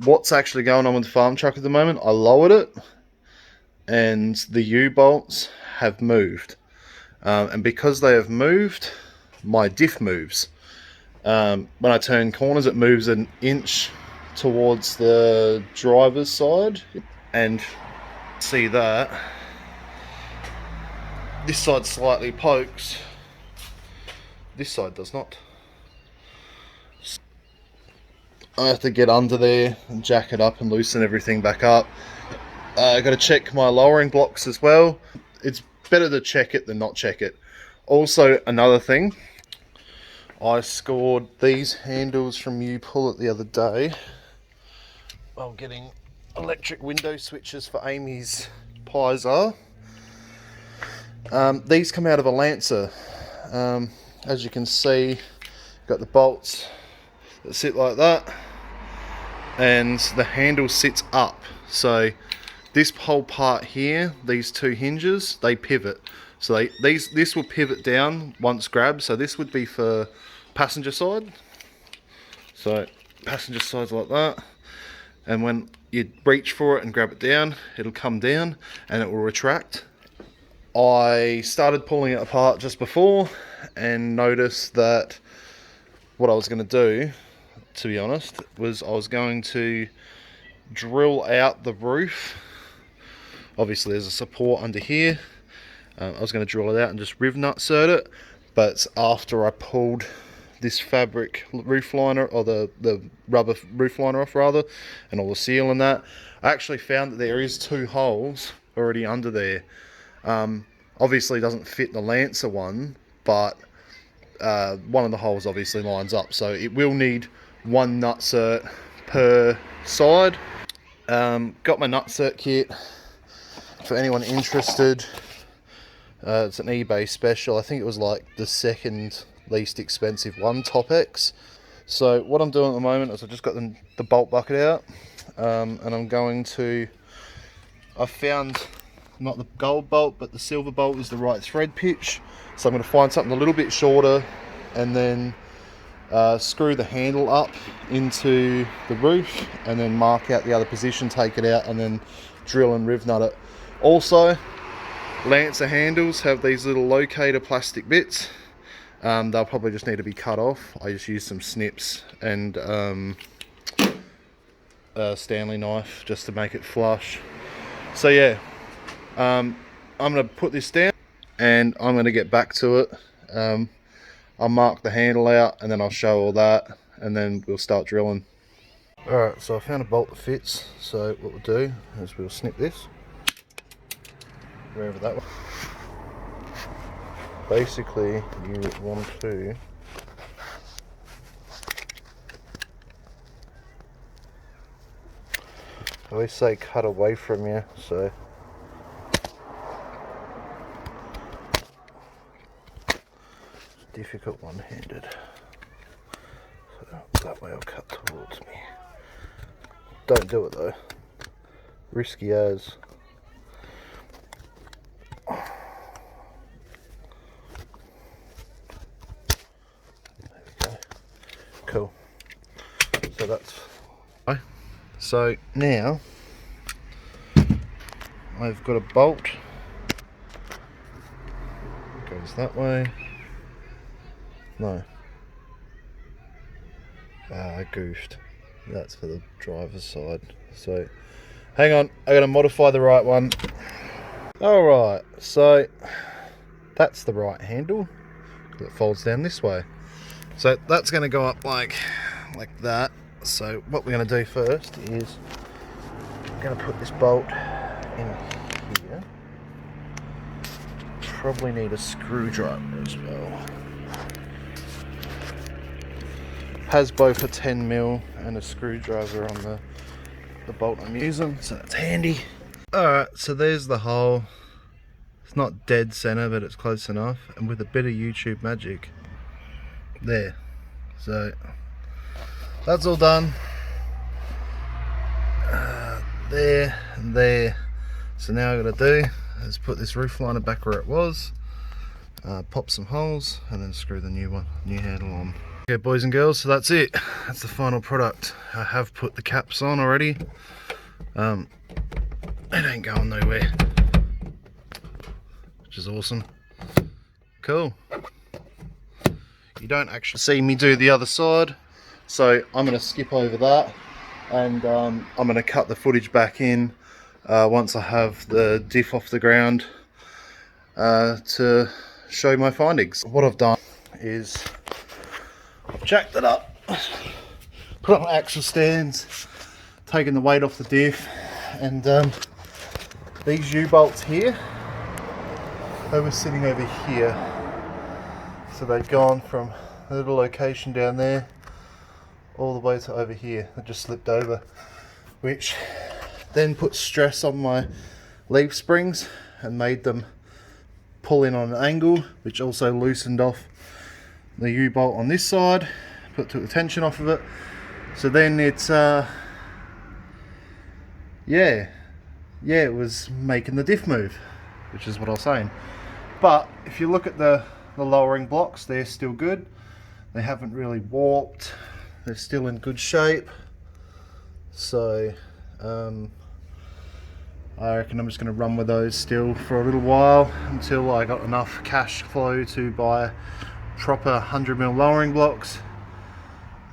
what's actually going on with the farm truck at the moment, I lowered it and the U-bolts have moved. And because they have moved, my diff moves. When I turn corners, it moves an inch towards the driver's side. And see that this side slightly pokes, this side does not. I have to get under there and jack it up and loosen everything back up. I got to check my lowering blocks as well. It's better to check it than not check it. Also, another thing, I scored these handles from U-Pull-It the other day while getting electric window switches for Amy's Pizar. These come out of a Lancer. As you can see, got the bolts that sit like that, and the handle sits up. So this whole part here, these two hinges, they pivot. So this will pivot down once grabbed. So this would be for passenger side. So passenger side's like that, and when you reach for it and grab it down, it'll come down and it will retract. I started pulling it apart just before and noticed that what I was going to do, to be honest, was I was going to drill out the roof. Obviously there's a support under here. I was going to drill it out and just riv nutsert it, but after I pulled this fabric roof liner, or the rubber roof liner off rather, and all the seal and that, I actually found that there is 2 holes already under there. Obviously doesn't fit the Lancer one, but one of the holes obviously lines up, so it will need 1 nutsert per side. Got my nutsert kit for anyone interested. It's an eBay special. I think it was like the second least expensive one, Top-X. So what I'm doing at the moment is I've just got the bolt bucket out, and I'm going to, I found not the gold bolt but the silver bolt is the right thread pitch, so I'm going to find something a little bit shorter and then screw the handle up into the roof and then mark out the other position, take it out, and then drill and riv nut it. Also, Lancer handles have these little locator plastic bits. They'll probably just need to be cut off. I just used some snips and a Stanley knife just to make it flush. So yeah, I'm going to put this down and I'm going to get back to it. I'll mark the handle out and then I'll show all that, and then we'll start drilling. Alright, so I found a bolt that fits, so what we'll do is we'll snip this wherever that was. Basically, you want to I always say cut away from you, so it's difficult one-handed. So that way I'll cut towards me. Don't do it though. Risky as. Cool. So that's so now I've got a bolt, goes that way. No, I goofed. That's for the driver's side. So hang on, I gotta modify the right one. Alright, so that's the right handle, because it folds down this way. So that's going to go up like that. So what we're going to do first is I'm going to put this bolt in here. Probably need a screwdriver as well. Has both a 10mm and a screwdriver on the bolt I'm using, so that's handy. Alright, so there's the hole. It's not dead center, but it's close enough, and with a bit of YouTube magic, there. So that's all done. There and there. So now all I gotta do is put this roof liner back where it was, pop some holes, and then screw the new handle on. Okay, boys and girls, so that's it. That's the final product. I have put the caps on already. It ain't going nowhere, which is awesome. Cool. You don't actually see me do the other side, so I'm going to skip over that, and I'm going to cut the footage back in once I have the diff off the ground to show my findings. What I've done is I've jacked it up, put on axle stands, taken the weight off the diff, and these U-bolts here, they were sitting over here. So they've gone from a little location down there all the way to over here. They just slipped over, which then put stress on my leaf springs and made them pull in on an angle, which also loosened off the U-bolt on this side, took the tension off of it. So then it's yeah, it was making the diff move, which is what I was saying. But if you look at the lowering blocks, they're still good. They haven't really warped. They're still in good shape. So I reckon I'm just going to run with those still for a little while until I got enough cash flow to buy proper 100mm lowering blocks.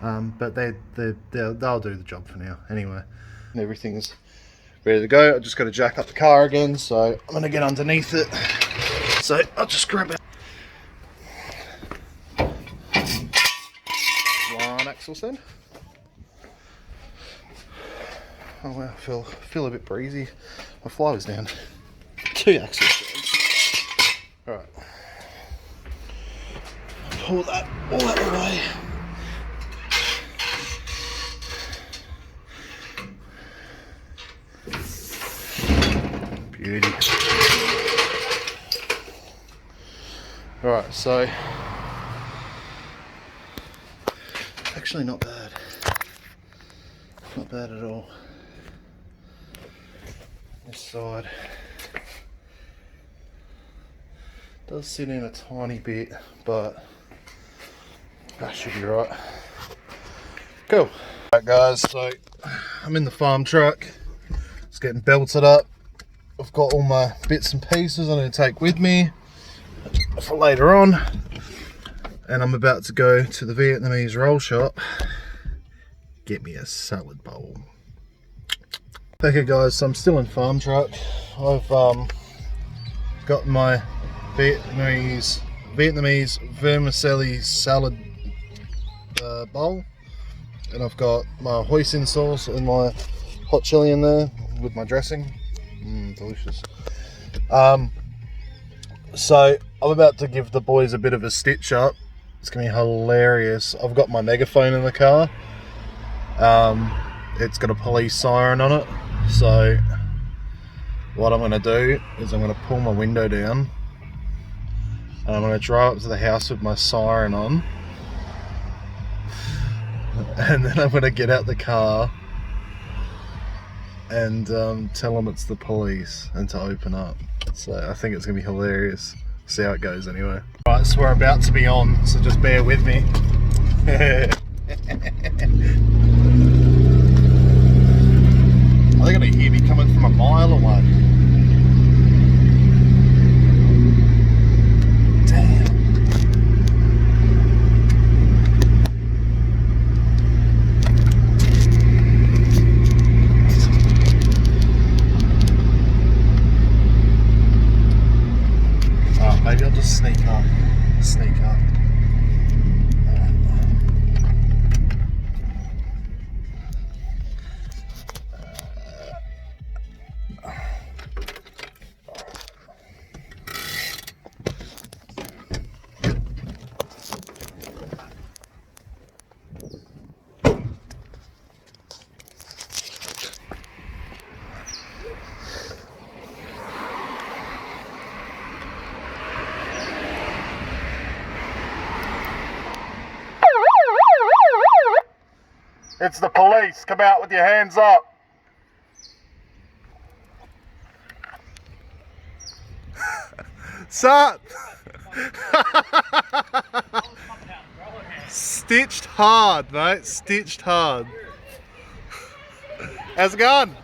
But they'll do the job for now anyway. Everything's ready to go. I just got to jack up the car again, so I'm going to get underneath it. So I'll just grab it. One axle stand. Oh wow, I feel a bit breezy. My fly was down. 2 axle stands. Alright. Pull that all out of the way. Beauty. Alright, so actually not bad. Not bad at all. This side does sit in a tiny bit, but that should be right. Cool. Alright guys, so I'm in the farm truck. It's getting belted up. I've got all my bits and pieces I need to take with me for later on, and I'm about to go to the Vietnamese roll shop, get me a salad bowl. Okay guys, so I'm still in Farmtruck. I've got my Vietnamese vermicelli salad bowl, and I've got my hoisin sauce and my hot chili in there with my dressing. Delicious. So I'm about to give the boys a bit of a stitch up. It's gonna be hilarious. I've got my megaphone in the car. It's got a police siren on it. So what I'm gonna do is I'm gonna pull my window down and I'm gonna drive up to the house with my siren on, and then I'm gonna get out the car and tell them it's the police and to open up. So I think it's gonna be hilarious. See how it goes anyway. Right, so we're about to be on, so just bear with me. Are they gonna hear me coming from a mile away? Damn. Maybe I'll just sneak up. It's the police. Come out with your hands up. Sup? Stitched hard, mate. Stitched hard. How's it going?